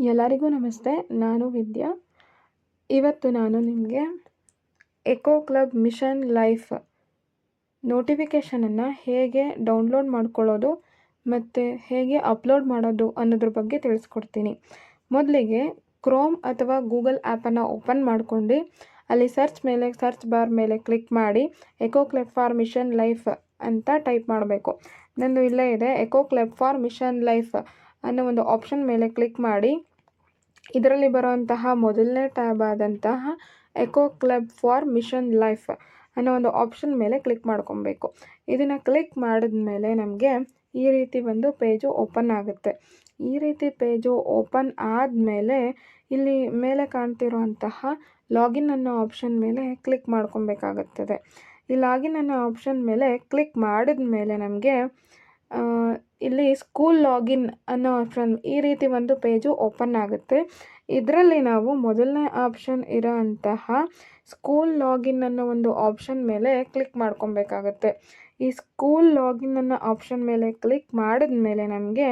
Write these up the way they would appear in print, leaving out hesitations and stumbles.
ಎಲ್ಲರಿಗೂ ನಮಸ್ತೆ. ನಾನು ವಿದ್ಯಾ. ಇವತ್ತು ನಾನು ನಿಮಗೆ ಎಕೋ ಕ್ಲಬ್ ಮಿಷನ್ ಲೈಫ್ ನೋಟಿಫಿಕೇಷನನ್ನು ಹೇಗೆ ಡೌನ್ಲೋಡ್ ಮಾಡ್ಕೊಳ್ಳೋದು ಮತ್ತು ಹೇಗೆ ಅಪ್ಲೋಡ್ ಮಾಡೋದು ಅನ್ನೋದ್ರ ಬಗ್ಗೆ ತಿಳಿಸ್ಕೊಡ್ತೀನಿ. ಮೊದಲಿಗೆ ಕ್ರೋಮ್ ಅಥವಾ ಗೂಗಲ್ ಆ್ಯಪನ್ನು ಓಪನ್ ಮಾಡ್ಕೊಂಡು ಅಲ್ಲಿ ಸರ್ಚ್ ಬಾರ್ ಮೇಲೆ ಕ್ಲಿಕ್ ಮಾಡಿ eco club for mission life ಅಂತ ಟೈಪ್ ಮಾಡಬೇಕು. ನಂದು ಇಲ್ಲೇ ಇದೆ, eco club for mission life ಅನ್ನೋ ಒಂದು ಆಪ್ಷನ್ ಮೇಲೆ ಕ್ಲಿಕ್ ಮಾಡಿ ಇದರಲ್ಲಿ ಬರುವಂತಹ ಮೊದಲನೇ ಟ್ಯಾಬ್ ಆದಂತಹ eco club for mission life ಅನ್ನೋ ಒಂದು ಆಪ್ಷನ್ ಮೇಲೆ ಕ್ಲಿಕ್ ಮಾಡ್ಕೊಬೇಕು. ಇದನ್ನು ಕ್ಲಿಕ್ ಮಾಡಿದ್ಮೇಲೆ ನಮಗೆ ಈ ರೀತಿ ಒಂದು ಪೇಜು ಓಪನ್ ಆಗುತ್ತೆ. ಈ ರೀತಿ ಪೇಜು ಓಪನ್ ಆದಮೇಲೆ ಇಲ್ಲಿ ಮೇಲೆ ಕಾಣ್ತಿರುವಂತಹ ಲಾಗಿನ್ ಅನ್ನೋ ಆಪ್ಷನ್ ಮೇಲೆ ಕ್ಲಿಕ್ ಮಾಡ್ಕೊಬೇಕಾಗುತ್ತದೆ. ಈ ಲಾಗಿನ್ ಅನ್ನೋ ಆಪ್ಷನ್ ಮೇಲೆ ಕ್ಲಿಕ್ ಮಾಡಿದ ಮೇಲೆ ನಮಗೆ ಇಲ್ಲಿ ಸ್ಕೂಲ್ ಲಾಗಿನ್ ಅನ್ನೋ ಆಪ್ಷನ್ ಈ ರೀತಿ ಒಂದು ಪೇಜು ಓಪನ್ ಆಗುತ್ತೆ. ಇದರಲ್ಲಿ ನಾವು ಮೊದಲನೇ ಆಪ್ಷನ್ ಇರೋ ಅಂತಹ ಸ್ಕೂಲ್ ಲಾಗಿನ್ ಅನ್ನೋ ಒಂದು ಆಪ್ಷನ್ ಮೇಲೆ ಕ್ಲಿಕ್ ಮಾಡ್ಕೊಬೇಕಾಗತ್ತೆ. ಈ ಸ್ಕೂಲ್ ಲಾಗಿನ್ ಅನ್ನೋ ಆಪ್ಷನ್ ಮೇಲೆ ಕ್ಲಿಕ್ ಮಾಡಿದ ಮೇಲೆ ನಮಗೆ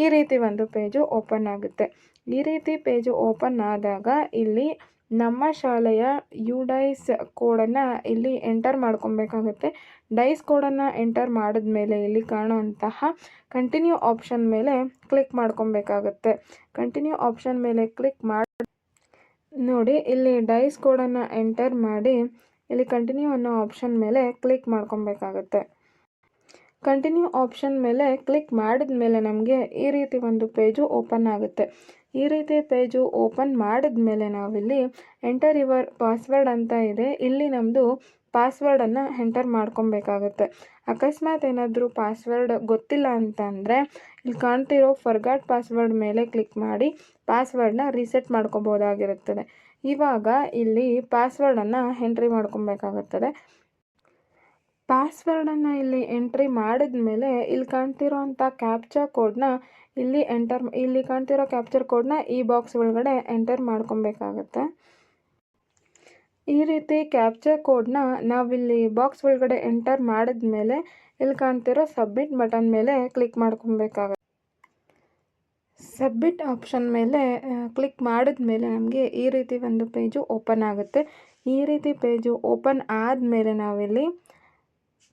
ಈ ರೀತಿ ಒಂದು ಪೇಜು ಓಪನ್ ಆಗುತ್ತೆ. ಈ ರೀತಿ ಪೇಜು ಓಪನ್ ಆದಾಗ ಇಲ್ಲಿ ನಮ್ಮ ಶಾಲೆಯ UDICE ಕೋಡನ್ನು ಇಲ್ಲಿ ಎಂಟರ್ ಮಾಡ್ಕೊಬೇಕಾಗುತ್ತೆ. ಡೈಸ್ ಕೋಡನ್ನು ಎಂಟರ್ ಮಾಡಿದ್ಮೇಲೆ ಇಲ್ಲಿ ಕಾಣುವಂತಹ ಕಂಟಿನ್ಯೂ ಆಪ್ಷನ್ ಮೇಲೆ ಕ್ಲಿಕ್ ಮಾಡ್ಕೊಬೇಕಾಗುತ್ತೆ. ಕಂಟಿನ್ಯೂ ಆಪ್ಷನ್ ಮೇಲೆ ಕ್ಲಿಕ್ ಮಾಡಿ ನೋಡಿ, ಇಲ್ಲಿ ಡೈಸ್ ಕೋಡನ್ನು ಎಂಟರ್ ಮಾಡಿ ಇಲ್ಲಿ ಕಂಟಿನ್ಯೂ ಅನ್ನೋ ಆಪ್ಷನ್ ಮೇಲೆ ಕ್ಲಿಕ್ ಮಾಡ್ಕೊಬೇಕಾಗುತ್ತೆ. ಕಂಟಿನ್ಯೂ ಆಪ್ಷನ್ ಮೇಲೆ ಕ್ಲಿಕ್ ಮಾಡಿದ ಮೇಲೆ ನಮಗೆ ಈ ರೀತಿ ಒಂದು ಪೇಜು ಓಪನ್ ಆಗುತ್ತೆ. ಈ ರೀತಿ ಪೇಜು ಓಪನ್ ಮಾಡಿದ ಮೇಲೆ ನಾವಿಲ್ಲಿ ಎಂಟರ್ ಯುವರ್ ಪಾಸ್ವರ್ಡ್ ಅಂತ ಇದೆ, ಇಲ್ಲಿ ನಮ್ಮದು ಪಾಸ್ವರ್ಡನ್ನು ಎಂಟರ್ ಮಾಡ್ಕೊಬೇಕಾಗುತ್ತೆ. ಅಕಸ್ಮಾತ್ ಏನಾದರೂ ಪಾಸ್ವರ್ಡ್ ಗೊತ್ತಿಲ್ಲ ಅಂತಂದರೆ ಇಲ್ಲಿ ಕಾಣ್ತಿರೋ ಫರ್ಗಾಟ್ ಪಾಸ್ವರ್ಡ್ ಮೇಲೆ ಕ್ಲಿಕ್ ಮಾಡಿ ಪಾಸ್ವರ್ಡನ್ನ ರೀಸೆಟ್ ಮಾಡ್ಕೋಬೋದಾಗಿರುತ್ತದೆ. ಇವಾಗ ಇಲ್ಲಿ ಪಾಸ್ವರ್ಡನ್ನು ಎಂಟ್ರಿ ಮಾಡ್ಕೊಬೇಕಾಗುತ್ತದೆ. ಪಾಸ್ವರ್ಡನ್ನು ಇಲ್ಲಿ ಎಂಟ್ರಿ ಮಾಡಿದ ಮೇಲೆ ಇಲ್ಲಿ ಕಾಣ್ತಿರೋ ಅಂಥ ಕ್ಯಾಪ್ಚಾ ಕೋಡ್ನ ಇಲ್ಲಿ ಕಾಣ್ತಿರೋ ಕ್ಯಾಪ್ಚರ್ ಕೋಡ್ನ ಈ ಬಾಕ್ಸ್ ಒಳಗಡೆ ಎಂಟರ್ ಮಾಡ್ಕೊಬೇಕಾಗತ್ತೆ. ಈ ರೀತಿ ಕ್ಯಾಪ್ಚರ್ ಕೋಡ್ನ ನಾವಿಲ್ಲಿ ಬಾಕ್ಸ್ ಒಳಗಡೆ ಎಂಟರ್ ಮಾಡಿದ ಮೇಲೆ ಇಲ್ಲಿ ಕಾಣ್ತಿರೋ ಸಬ್ಮಿಟ್ ಬಟನ್ ಮೇಲೆ ಕ್ಲಿಕ್ ಮಾಡ್ಕೊಬೇಕಾಗತ್ತೆ. ಸಬ್ಮಿಟ್ ಆಪ್ಷನ್ ಮೇಲೆ ಕ್ಲಿಕ್ ಮಾಡಿದ ಮೇಲೆ ನಮಗೆ ಈ ರೀತಿ ಒಂದು ಪೇಜು ಓಪನ್ ಆಗುತ್ತೆ. ಈ ರೀತಿ ಪೇಜು ಓಪನ್ ಆದಮೇಲೆ ನಾವಿಲ್ಲಿ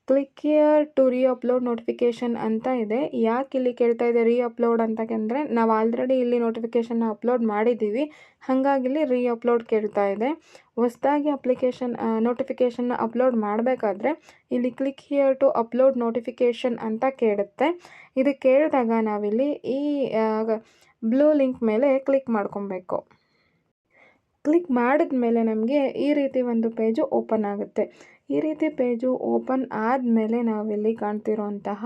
ಕ್ಲಿಕ್ ಹಿಯರ್ ಟು ರೀಅಪ್ಲೋಡ್ ನೋಟಿಫಿಕೇಷನ್ ಅಂತ ಇದೆ. ಯಾಕೆ ಇಲ್ಲಿ ಕೇಳ್ತಾ ಇದೆ ರೀಅಪ್ಲೋಡ್ ಅಂತಂದರೆ ನಾವು ಆಲ್ರೆಡಿ ಇಲ್ಲಿ ನೋಟಿಫಿಕೇಷನ್ನ ಅಪ್ಲೋಡ್ ಮಾಡಿದ್ದೀವಿ, ಹಾಗಾಗಿ ಇಲ್ಲಿ ರೀಅಪ್ಲೋಡ್ ಕೇಳ್ತಾ ಇದೆ. ಹೊಸದಾಗಿ ನೋಟಿಫಿಕೇಷನ್ನ ಅಪ್ಲೋಡ್ ಮಾಡಬೇಕಾದ್ರೆ ಇಲ್ಲಿ click here to upload notification ಅಂತ ಕೇಳುತ್ತೆ. ಇದು ಕೇಳಿದಾಗ ನಾವಿಲ್ಲಿ ಈ ಬ್ಲೂ ಲಿಂಕ್ ಮೇಲೆ ಕ್ಲಿಕ್ ಮಾಡ್ಕೊಬೇಕು. ಕ್ಲಿಕ್ ಮಾಡಿದ ಮೇಲೆ ನಮಗೆ ಈ ರೀತಿ ಒಂದು ಪೇಜು ಓಪನ್ ಆಗುತ್ತೆ. ಈ ರೀತಿ ಪೇಜು ಓಪನ್ ಆದಮೇಲೆ ನಾವಿಲ್ಲಿ ಕಾಣ್ತಿರೋಂತಹ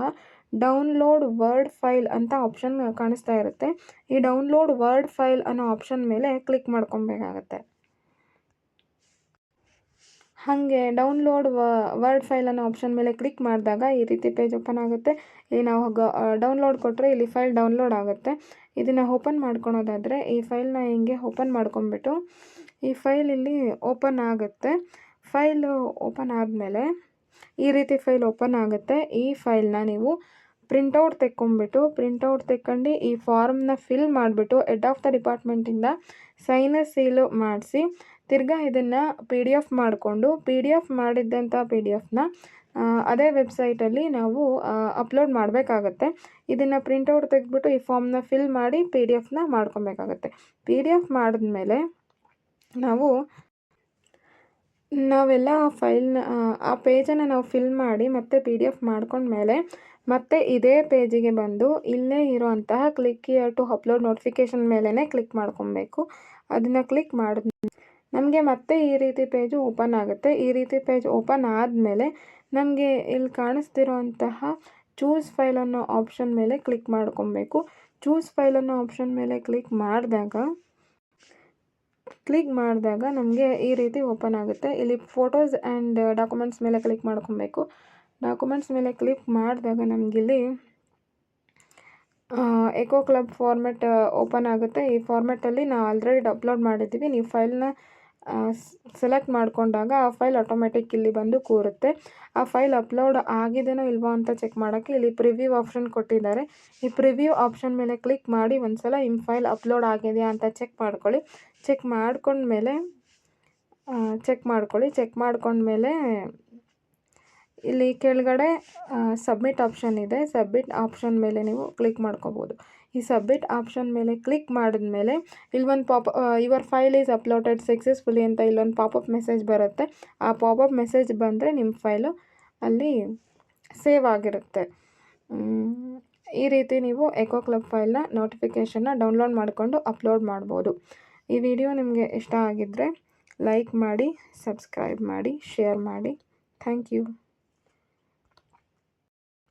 ಡೌನ್ಲೋಡ್ ವರ್ಡ್ ಫೈಲ್ ಅಂತ ಆಪ್ಷನ್ ಕಾಣಿಸ್ತಾ ಇರುತ್ತೆ. ಈ ಡೌನ್ಲೋಡ್ ವರ್ಡ್ ಫೈಲ್ ಅನ್ನೋ ಆಪ್ಷನ್ ಮೇಲೆ ಕ್ಲಿಕ್ ಮಾಡ್ಕೊಬೇಕಾಗತ್ತೆ. ಹಾಗೆ ಡೌನ್ಲೋಡ್ ವರ್ಡ್ ಫೈಲ್ ಅನ್ನೋ ಆಪ್ಷನ್ ಮೇಲೆ ಕ್ಲಿಕ್ ಮಾಡಿದಾಗ ಈ ರೀತಿ ಪೇಜ್ ಓಪನ್ ಆಗುತ್ತೆ. ಇಲ್ಲಿ ನಾವು ಡೌನ್ಲೋಡ್ ಕೊಟ್ಟರೆ ಇಲ್ಲಿ ಫೈಲ್ ಡೌನ್ಲೋಡ್ ಆಗುತ್ತೆ. ಇದನ್ನು ಓಪನ್ ಮಾಡ್ಕೊಳೋದಾದರೆ ಈ ಫೈಲ್ನ ಹಿಂಗೆ ಓಪನ್ ಮಾಡ್ಕೊಂಬಿಟ್ಟು ಈ ಫೈಲ್ ಇಲ್ಲಿ ಓಪನ್ ಆಗುತ್ತೆ. ಫೈಲು ಓಪನ್ ಆದಮೇಲೆ ಈ ರೀತಿ ಫೈಲ್ ಓಪನ್ ಆಗುತ್ತೆ. ಈ ಫೈಲ್ನ ನೀವು ಪ್ರಿಂಟೌಟ್ ತೆಕ್ಕೊಂಡು ಈ ಫಾರ್ಮ್ನ ಫಿಲ್ ಮಾಡಿಬಿಟ್ಟು ಹೆಡ್ ಆಫ್ ದ ಡಿಪಾರ್ಟ್ಮೆಂಟಿಂದ ಸೈನ್ ಸೀಲು ಮಾಡಿಸಿ ತಿರ್ಗಾ ಇದನ್ನು PDF ಮಾಡಿಕೊಂಡು PDF ಮಾಡಿದ್ದಂಥ PDFನ ಅದೇ ವೆಬ್ಸೈಟಲ್ಲಿ ನಾವು ಅಪ್ಲೋಡ್ ಮಾಡಬೇಕಾಗತ್ತೆ. ಇದನ್ನು ಪ್ರಿಂಟೌಟ್ ತೆಗೆದ್ಬಿಟ್ಟು ಈ ಫಾರ್ಮ್ನ ಫಿಲ್ ಮಾಡಿ PDFನ ಮಾಡ್ಕೊಬೇಕಾಗತ್ತೆ. PDF ಮಾಡಿದ್ಮೇಲೆ ನಾವೆಲ್ಲ ಆ ಪೇಜನ್ನು ನಾವು ಫಿಲ್ ಮಾಡಿ ಮತ್ತೆ PDF ಮಾಡ್ಕೊಂಡ್ಮೇಲೆ ಮತ್ತೆ ಇದೇ ಪೇಜಿಗೆ ಬಂದು ಇಲ್ಲೇ ಇರೋಂತಹ click here to upload notification ಮೇಲೇ ಕ್ಲಿಕ್ ಮಾಡ್ಕೊಬೇಕು. ಅದನ್ನು ಕ್ಲಿಕ್ ಮಾಡಿದ್ಮೇಲೆ ನಮಗೆ ಮತ್ತೆ ಈ ರೀತಿ ಪೇಜು ಓಪನ್ ಆಗುತ್ತೆ. ಈ ರೀತಿ ಪೇಜ್ ಓಪನ್ ಆದಮೇಲೆ ನಮಗೆ ಇಲ್ಲಿ ಕಾಣಿಸ್ತಿರೋಂತಹ ಚೂಸ್ ಫೈಲ್ ಅನ್ನೋ ಆಪ್ಷನ್ ಮೇಲೆ ಕ್ಲಿಕ್ ಮಾಡ್ಕೊಬೇಕು. ಚೂಸ್ ಫೈಲ್ ಅನ್ನೋ ಆಪ್ಷನ್ ಮೇಲೆ ಕ್ಲಿಕ್ ಮಾಡಿದಾಗ ನಮಗೆ ಈ ರೀತಿ ಓಪನ್ ಆಗುತ್ತೆ. ಇಲ್ಲಿ ಫೋಟೋಸ್ ಆ್ಯಂಡ್ ಡಾಕ್ಯುಮೆಂಟ್ಸ್ ಮೇಲೆ ಕ್ಲಿಕ್ ಮಾಡ್ಕೊಬೇಕು. ಡಾಕ್ಯುಮೆಂಟ್ಸ್ ಮೇಲೆ ಕ್ಲಿಕ್ ಮಾಡಿದಾಗ ನಮಗಿಲ್ಲಿ ಎಕೋ ಕ್ಲಬ್ ಫಾರ್ಮೆಟ್ ಓಪನ್ ಆಗುತ್ತೆ. ಈ ಫಾರ್ಮೆಟಲ್ಲಿ ನಾವು ಆಲ್ರೆಡಿ ಅಪ್ಲೋಡ್ ಮಾಡಿದ್ದೀವಿ. ನೀವು ಫೈಲ್ನ ಸೆಲೆಕ್ಟ್ ಮಾಡಿಕೊಂಡಾಗ ಆ ಫೈಲ್ ಆಟೋಮೆಟಿಕ್ ಇಲ್ಲಿ ಬಂದು ಕೂರುತ್ತೆ. ಆ ಫೈಲ್ ಅಪ್ಲೋಡ್ ಆಗಿದೆಯೋ ಇಲ್ವೋ ಅಂತ ಚೆಕ್ ಮಾಡೋಕ್ಕೆ ಇಲ್ಲಿ ಪ್ರಿವ್ಯೂ ಆಪ್ಷನ್ ಕೊಟ್ಟಿದ್ದಾರೆ. ಈ ಪ್ರಿವ್ಯೂ ಆಪ್ಷನ್ ಮೇಲೆ ಕ್ಲಿಕ್ ಮಾಡಿ ಒಂದ್ಸಲ ನಿಮ್ಮ ಫೈಲ್ ಅಪ್ಲೋಡ್ ಆಗಿದೆಯಾ ಅಂತ ಚೆಕ್ ಮಾಡ್ಕೊಳ್ಳಿ. ಚೆಕ್ ಮಾಡ್ಕೊಂಡ್ಮೇಲೆ ಇಲ್ಲಿ ಕೆಳಗಡೆ ಸಬ್ಮಿಟ್ ಆಪ್ಷನ್ ಇದೆ. ಸಬ್ಮಿಟ್ ಆಪ್ಷನ್ ಮೇಲೆ ನೀವು ಕ್ಲಿಕ್ ಮಾಡ್ಕೋಬೋದು. ಈ ಸಬ್ಮಿಟ್ ಆಪ್ಷನ್ ಮೇಲೆ ಕ್ಲಿಕ್ ಮಾಡಿದ್ಮೇಲೆ ಇಲ್ಲೊಂದು your file is uploaded successfully ಅಂತ ಇಲ್ಲೊಂದು ಪಾಪಪ್ ಮೆಸೇಜ್ ಬರುತ್ತೆ. ಆ ಪಾಪಪ್ ಮೆಸೇಜ್ ಬಂದರೆ ನಿಮ್ಮ ಫೈಲು ಅಲ್ಲಿ ಸೇವ್ ಆಗಿರುತ್ತೆ. ಈ ರೀತಿ ನೀವು ಎಕೋ ಕ್ಲಬ್ ಫೈಲ್ನ ನೋಟಿಫಿಕೇಷನ್ನ ಡೌನ್ಲೋಡ್ ಮಾಡಿಕೊಂಡು ಅಪ್ಲೋಡ್ ಮಾಡ್ಬೋದು. ಈ ವಿಡಿಯೋ ನಿಮಗೆ ಇಷ್ಟ ಆಗಿದ್ದರೆ ಲೈಕ್ ಮಾಡಿ, ಸಬ್ಸ್ಕ್ರೈಬ್ ಮಾಡಿ, ಶೇರ್ ಮಾಡಿ. Thank you.